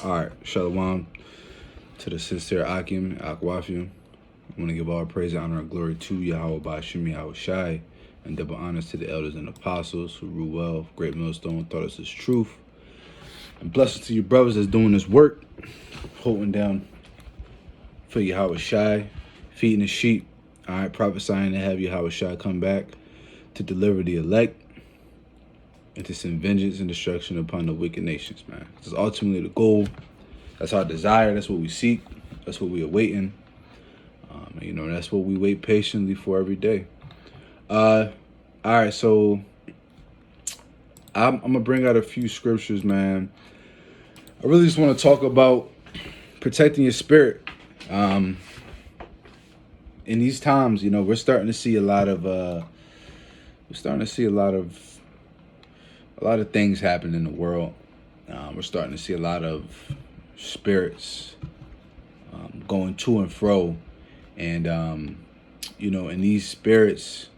All right, Shalom to the sincere Akim, Akwafim. I want to give all praise, honor, and glory to Yahweh Bashim Yahweh Shai, and double honors to the elders and apostles who rule well, great millstone, taught us his truth. And blessings to your brothers that's doing this work, holding down for Yahweh Shai, feeding the sheep. All right, prophesying to have Yahweh Shai come back to deliver the elect and to send vengeance and destruction upon the wicked nations, man. This is ultimately the goal. That's our desire. That's what we seek. That's what we are waiting. And, that's what we wait patiently for every day. All right, so I'm going to bring out a few scriptures, man. I really just want to talk about protecting your spirit. In these times, we're starting to see a lot of things happen in the world. We're starting to see a lot of spirits going to and fro, and and these spirits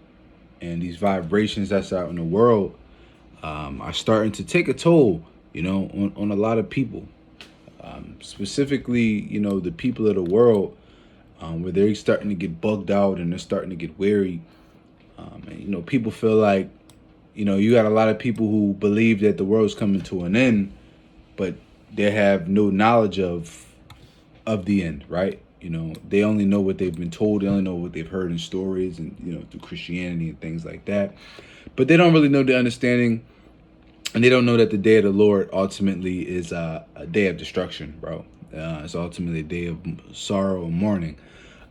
and these vibrations that's out in the world are starting to take a toll, on a lot of people, specifically, the people of the world, where they're starting to get bugged out and they're starting to get weary. And people feel like, you got a lot of people who believe that the world's coming to an end, but they have no knowledge of the end, right? They only know what they've been told. They only know what they've heard in stories and, through Christianity and things like that. But they don't really know the understanding, and they don't know that the day of the Lord ultimately is a day of destruction, bro. It's ultimately a day of sorrow and mourning.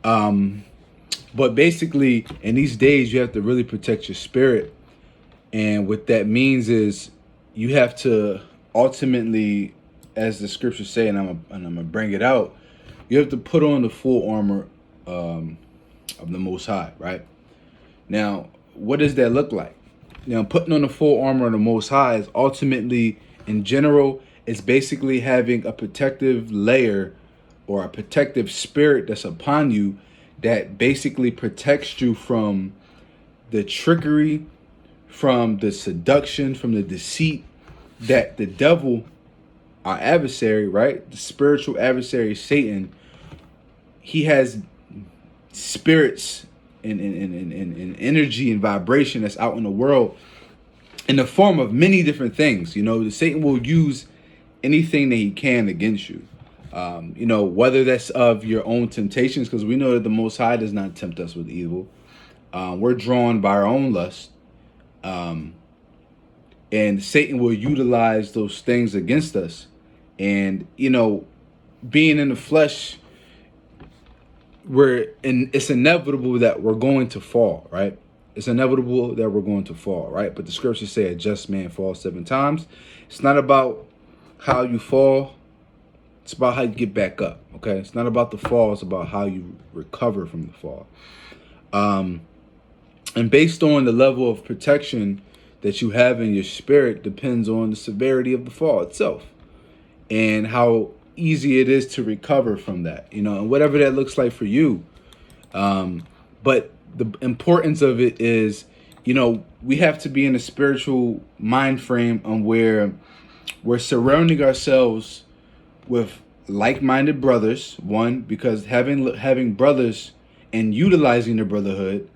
But basically, in these days, you have to really protect your spirit. And what that means is you have to ultimately, as the scriptures say, and I'm gonna bring it out, you have to put on the full armor of the Most High, right? Now, what does that look like? Putting on the full armor of the Most High is ultimately, in general, it's basically having a protective layer or a protective spirit that's upon you that basically protects you from the trickery, from the seduction, from the deceit that the devil, our adversary, right? The spiritual adversary, Satan, he has spirits and energy and vibration that's out in the world in the form of many different things. Satan will use anything that he can against you. Whether that's of your own temptations, because we know that the Most High does not tempt us with evil. We're drawn by our own lust. And Satan will utilize those things against us. And, being in the flesh, it's inevitable that we're going to fall, right? It's inevitable that we're going to fall, right? But the scriptures say a just man falls 7 times. It's not about how you fall. It's about how you get back up, okay? It's not about the fall. It's about how you recover from the fall. And based on the level of protection that you have in your spirit depends on the severity of the fall itself and how easy it is to recover from that, and whatever that looks like for you. But the importance of it is, we have to be in a spiritual mind frame on where we're surrounding ourselves with like-minded brothers. One, because having brothers and utilizing the brotherhood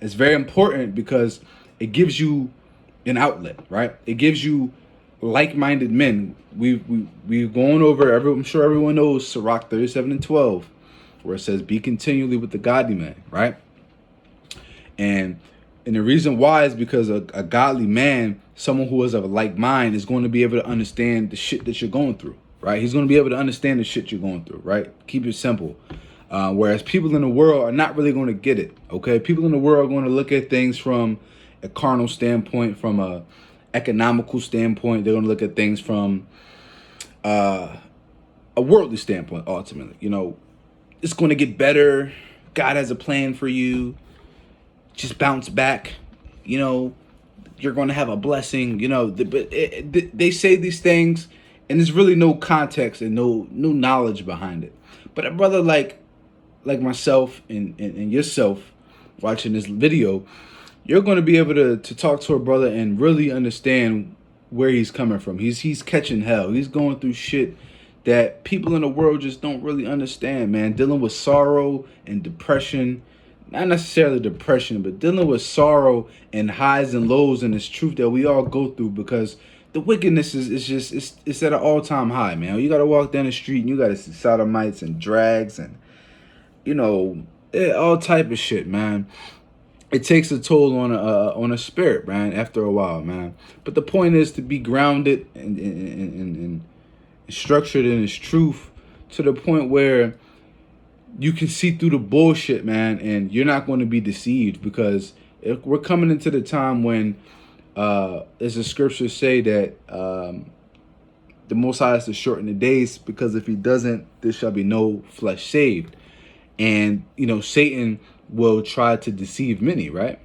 is very important because it gives you an outlet, right? It gives you like-minded men. We've gone over, I'm sure everyone knows Sirach 37:12, where it says, be continually with the godly man, right? And the reason why is because a godly man, someone who is of a like mind, is going to be able to understand the shit that you're going through, right? He's going to be able to understand the shit you're going through, right? Keep it simple. Whereas people in the world are not really going to get it, okay? People in the world are going to look at things from a carnal standpoint, from a economical standpoint. They're going to look at things from a worldly standpoint, ultimately. It's going to get better. God has a plan for you. Just bounce back. You're going to have a blessing. But they say these things, and there's really no context and no knowledge behind it. But a brother like myself and yourself watching this video, you're going to be able to talk to a brother and really understand where he's coming from. He's catching hell. He's going through shit that people in the world just don't really understand, man. Dealing with sorrow and depression, not necessarily depression, but dealing with sorrow and highs and lows, and this truth that we all go through, because the wickedness is just it's at an all-time high, man. You gotta walk down the street and you gotta see sodomites and drags and all type of shit, man. It takes a toll on a spirit, man, after a while, man. But the point is to be grounded and structured in its truth, to the point where you can see through the bullshit, man, and you're not going to be deceived, because if we're coming into the time when, as the scriptures say, that the Most High has to shorten the days, because if he doesn't, there shall be no flesh saved. And, Satan will try to deceive many, right?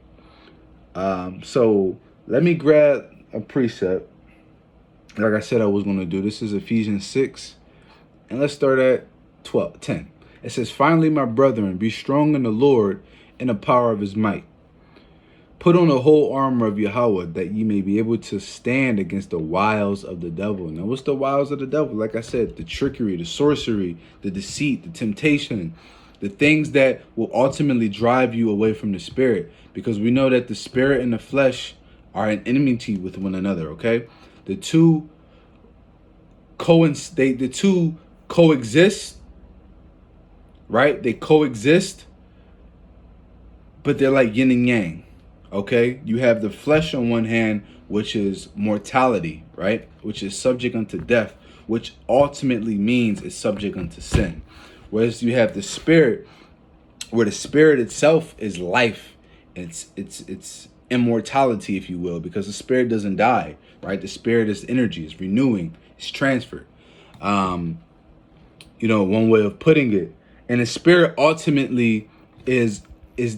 So let me grab a precept. Like I said I was going to do. This is Ephesians 6. And let's start at 10. It says, "Finally, my brethren, be strong in the Lord and the power of his might. Put on the whole armor of Yahweh, that ye may be able to stand against the wiles of the devil." Now, what's the wiles of the devil? Like I said, the trickery, the sorcery, the deceit, the temptation, the things that will ultimately drive you away from the spirit. Because we know that the spirit and the flesh are in enmity with one another, okay? The two coexist, right? They coexist, but they're like yin and yang, okay? You have the flesh on one hand, which is mortality, right? Which is subject unto death, which ultimately means it's subject unto sin. Whereas you have the spirit, where the spirit itself is life. It's immortality, if you will, because the spirit doesn't die, right? The spirit is energy, it's renewing, it's transferred. One way of putting it. And the spirit ultimately is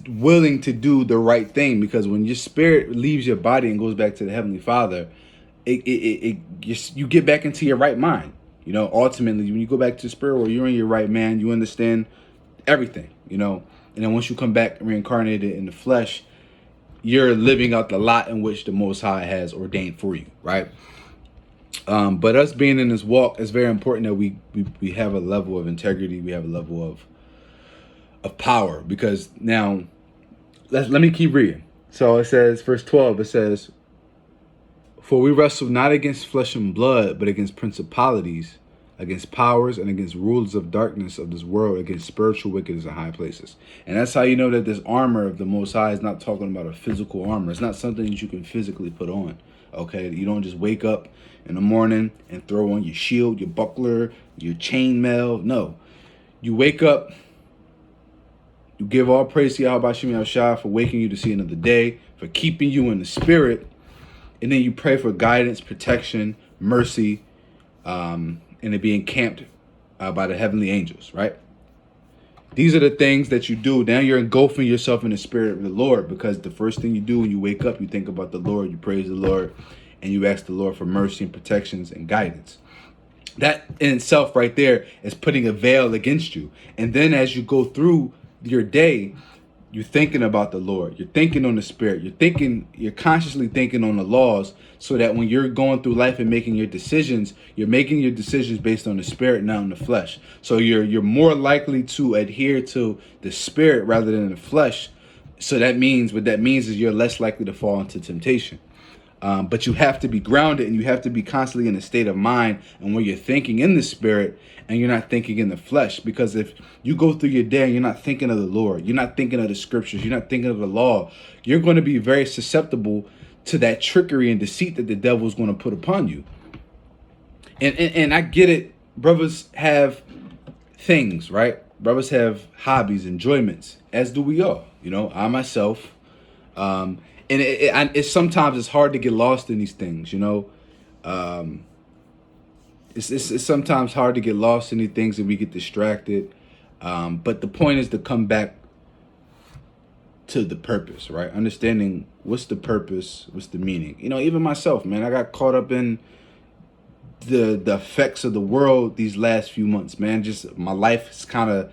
willing to do the right thing, because when your spirit leaves your body and goes back to the Heavenly Father, you get back into your right mind. Ultimately, when you go back to the spirit where you're in your right man, you understand everything, and then once you come back reincarnated in the flesh, you're living out the lot in which the Most High has ordained for you, right? But us being in this walk, it's very important that we have a level of integrity, we have a level of power, because now, let me keep reading. So it says, verse 12, it says, "For we wrestle not against flesh and blood, but against principalities, against powers, and against rulers of darkness of this world, against spiritual wickedness in high places." And that's how you know that this armor of the Most High is not talking about a physical armor. It's not something that you can physically put on, okay? You don't just wake up in the morning and throw on your shield, your buckler, your chainmail. No. You wake up, you give all praise to Yahweh Shem Yahushua for waking you to see another day, for keeping you in the spirit, and then you pray for guidance, protection, mercy, and to be encamped by the heavenly angels, right? These are the things that you do. Now you're engulfing yourself in the spirit of the Lord, because the first thing you do when you wake up, you think about the Lord, you praise the Lord, and you ask the Lord for mercy and protections and guidance. That in itself right there is putting a veil against you. And then as you go through your day, you're thinking about the Lord. You're thinking on the spirit. You're consciously thinking on the laws, so that when you're going through life and making your decisions, you're making your decisions based on the spirit, not on the flesh. So you're more likely to adhere to the spirit rather than the flesh. So what that means is you're less likely to fall into temptation. But you have to be grounded, and you have to be constantly in a state of mind and where you're thinking in the spirit and you're not thinking in the flesh. Because if you go through your day and you're not thinking of the Lord, you're not thinking of the scriptures, you're not thinking of the law, you're going to be very susceptible to that trickery and deceit that the devil is going to put upon you. And I get it. Brothers have things, right? Brothers have hobbies, enjoyments, as do we all. I myself, and it's sometimes it's hard to get lost in these things, It's sometimes hard to get lost in these things and we get distracted. But the point is to come back to the purpose, right? Understanding what's the purpose, what's the meaning. Even myself, man, I got caught up in the effects of the world these last few months, man. Just my life is kind of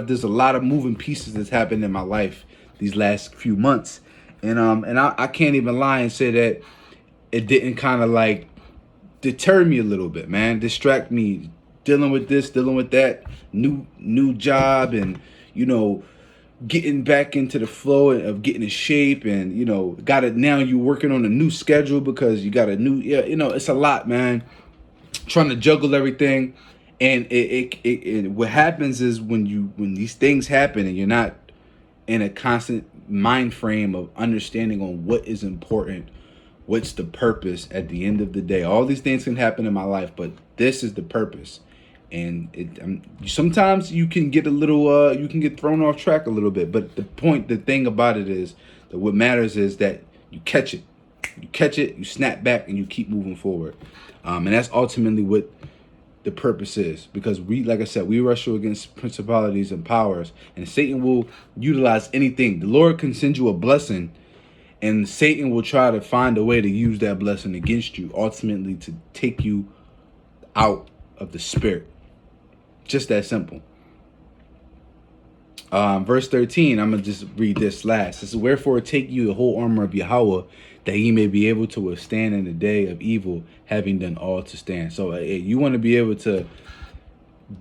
there's a lot of moving pieces that's happened in my life these last few months. And I can't even lie and say that it didn't kind of like deter me a little bit, man. Distract me, dealing with this, dealing with that, new job, and getting back into the flow of getting in shape, and got it now. You working on a new schedule because you got a new it's a lot, man. Trying to juggle everything, and what happens is when these things happen and you're not in a constant mind frame of understanding on what is important, what's the purpose at the end of the day. All these things can happen in my life, but this is the purpose. And sometimes you can get a little you can get thrown off track a little bit, but the thing about it is that what matters is that you catch it, you snap back, and you keep moving forward. And that's ultimately what the purpose is, because like I said, we wrestle against principalities and powers, and Satan will utilize anything. The Lord can send you a blessing, and Satan will try to find a way to use that blessing against you, ultimately to take you out of the spirit. Just that simple. Verse 13, I'm going to just read this last. It says, wherefore take you the whole armor of Yahweh, that ye may be able to withstand in the day of evil, having done all to stand. So you want to be able to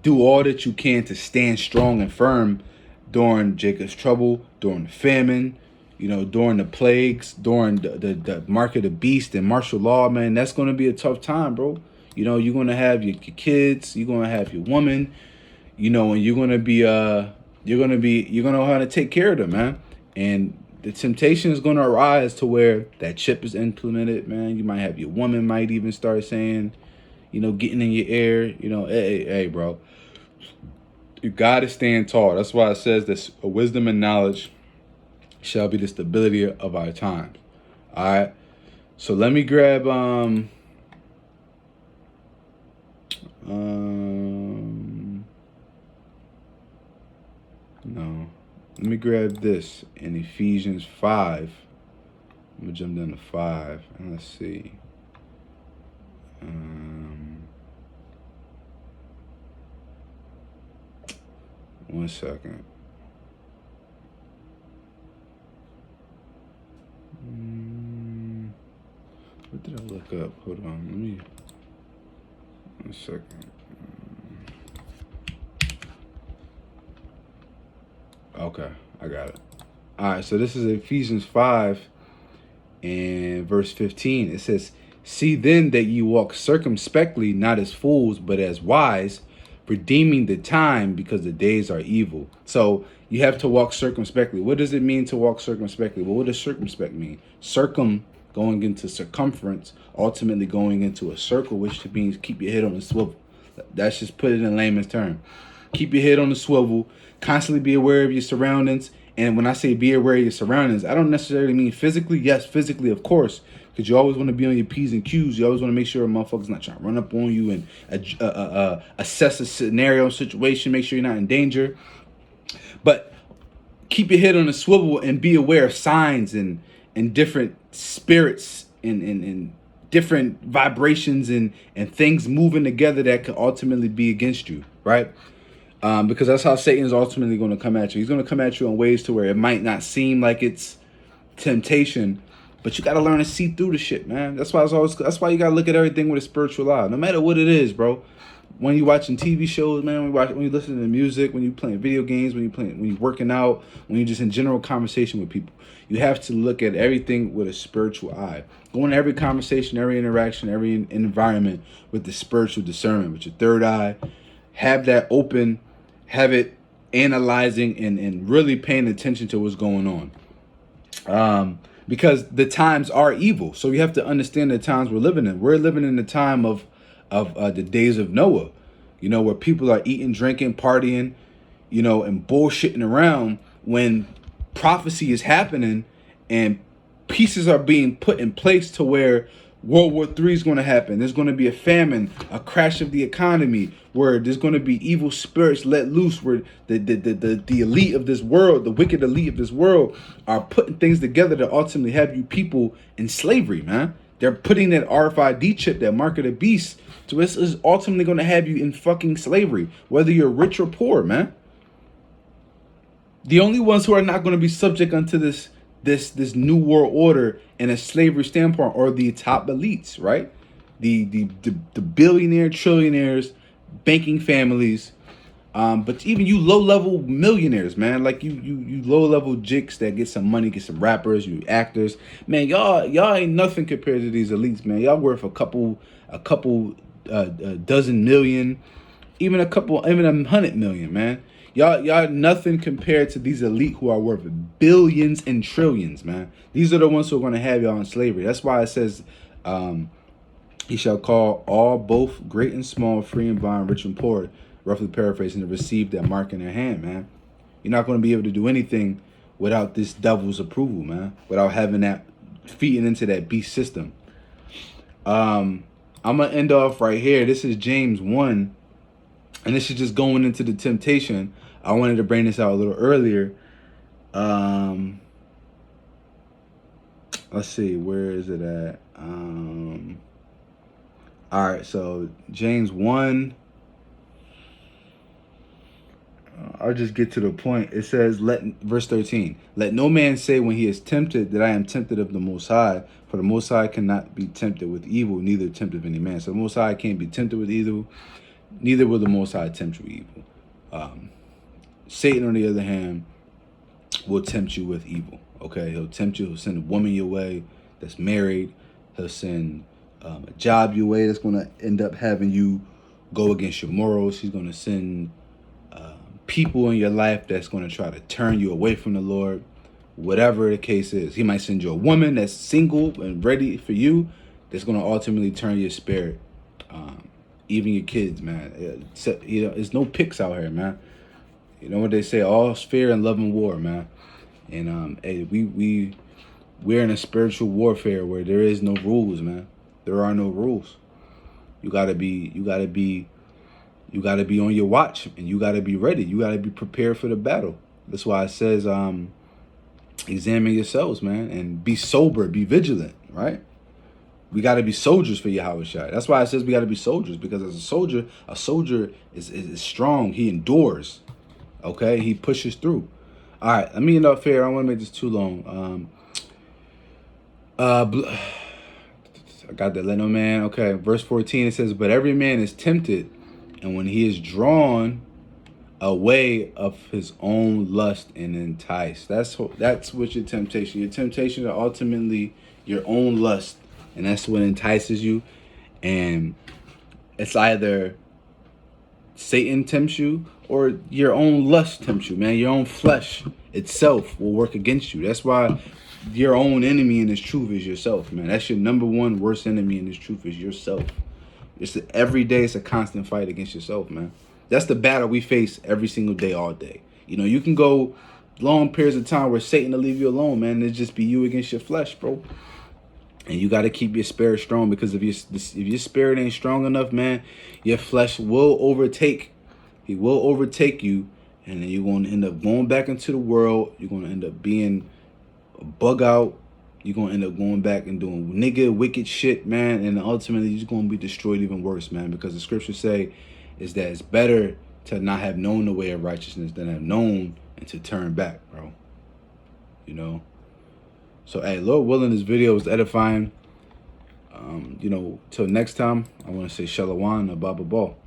do all that you can to stand strong and firm during Jacob's trouble, during the famine, during the plagues, during the mark of the beast and martial law, man. That's going to be a tough time, bro. You're going to have your kids, you're going to have your woman, and you're going to be you're going to know how to take care of them, man. And the temptation is going to arise to where that chip is implemented, man. You might have your woman might even start saying, getting in your ear, hey, bro, you got to stand tall. That's why it says this: wisdom and knowledge shall be the stability of our times. All right. So let me grab, let me grab this in Ephesians 5. I'm going to jump down to 5. And let's see. One second. What did I look up? Hold on. Let me... One second. Okay, I got it. All right, so this is Ephesians 5 and verse 15. It says, see then that ye walk circumspectly, not as fools, but as wise, redeeming the time, because the days are evil. So you have to walk circumspectly. What does it mean to walk circumspectly? Well, what does circumspect mean? Circum, going into circumference, ultimately going into a circle, which means keep your head on the swivel. That's just put it in layman's term. Keep your head on the swivel, constantly be aware of your surroundings. And when I say be aware of your surroundings, I don't necessarily mean physically. Yes, physically, of course, because you always want to be on your P's and Q's. You always want to make sure a motherfucker's not trying to run up on you and assess a scenario, situation, make sure you're not in danger. But keep your head on the swivel and be aware of signs and different spirits and different vibrations and things moving together that could ultimately be against you, right? Because that's how Satan's ultimately going to come at you. He's going to come at you in ways to where it might not seem like it's temptation, but you got to learn to see through the shit, man. That's why that's why you got to look at everything with a spiritual eye, no matter what it is, bro. When you're watching TV shows, man, when you listen to music, when you're playing video games, when you're working out, when you're just in general conversation with people, you have to look at everything with a spiritual eye. Go into every conversation, every interaction, every environment with the spiritual discernment, with your third eye. Have that open, have it analyzing and really paying attention to what's going on. Because the times are evil. So you have to understand the times we're living in. We're living in the time of the days of Noah, where people are eating, drinking, partying, and bullshitting around, when prophecy is happening and pieces are being put in place to where World War III is going to happen. There's going to be a famine, a crash of the economy, where there's going to be evil spirits let loose, where the elite of this world, the wicked elite of this world, are putting things together to ultimately have you people in slavery, man. They're putting that RFID chip, that mark of the beast, so this is ultimately going to have you in fucking slavery, whether you're rich or poor, man. The only ones who are not going to be subject unto this new world order and a slavery standpoint are the top elites, right? The billionaire trillionaires, banking families. But even you low level millionaires, man, like you low level jicks that get some money, get some rappers, you actors, man, y'all ain't nothing compared to these elites, man. Y'all worth a couple dozen million, even a 100 million, man. Y'all nothing compared to these elite who are worth billions and trillions, man. These are the ones who are gonna have y'all in slavery. That's why it says, he shall call all, both great and small, free and bond, rich and poor, roughly paraphrasing, to receive that mark in their hand, man. You're not going to be able to do anything without this devil's approval, man. Without having that, feeding into that beast system. I'm going to end off right here. This is James 1. And this is just going into the temptation. I wanted to bring this out a little earlier. Let's see. Where is it at? All right, so James 1, I'll just get to the point. It says, verse 13, let no man say when he is tempted that I am tempted of the Most High, for the Most High cannot be tempted with evil, neither tempted any man. So the Most High can't be tempted with evil, neither will the Most High tempt you with evil. Satan, on the other hand, will tempt you with evil, okay? He'll tempt you, he'll send a woman your way that's married, he'll send a job your way that's going to end up having you go against your morals. He's going to send people in your life that's going to try to turn you away from the Lord, whatever the case is. He might send you a woman that's single and ready for you, that's going to ultimately turn your spirit. Even your kids, man. There's no picks out here, man. You know what they say? All fear and love and war, man. And hey, we're in a spiritual warfare where there is no rules, man. There are no rules. You gotta be on your watch, and you gotta be ready. You gotta be prepared for the battle. That's why it says, examine yourselves, man, and be sober, be vigilant, right? We gotta be soldiers for Yahushua. That's why it says we gotta be soldiers, because as a soldier is strong. He endures. Okay, he pushes through. All right, let me end up fair. I don't want to make this too long. I got that. Let no man. Okay, verse 14, it says, but every man is tempted, and when he is drawn away of his own lust and enticed. That's what your temptation. Your temptation are ultimately your own lust, and that's what entices you. And it's either Satan tempts you or your own lust tempts you, man. Your own flesh itself will work against you. That's why your own enemy in this truth is yourself, man. That's your number one worst enemy in this truth is yourself. Every day it's a constant fight against yourself, man. That's the battle we face every single day, all day. You know, you can go long periods of time where Satan will leave you alone, man. It'll just be you against your flesh, bro. And you got to keep your spirit strong, because if your spirit ain't strong enough, man, your flesh will overtake. He will overtake you, and then you're going to end up going back into the world. You're going to end up being a bug out. You're going to end up going back and doing wicked shit, man. And ultimately, you're just going to be destroyed even worse, man. Because the scriptures say is that it's better to not have known the way of righteousness than have known and to turn back, bro. You know? So, hey, Lord willing, this video was edifying. You know, till next time, I want to say Shalom and Baba Ball.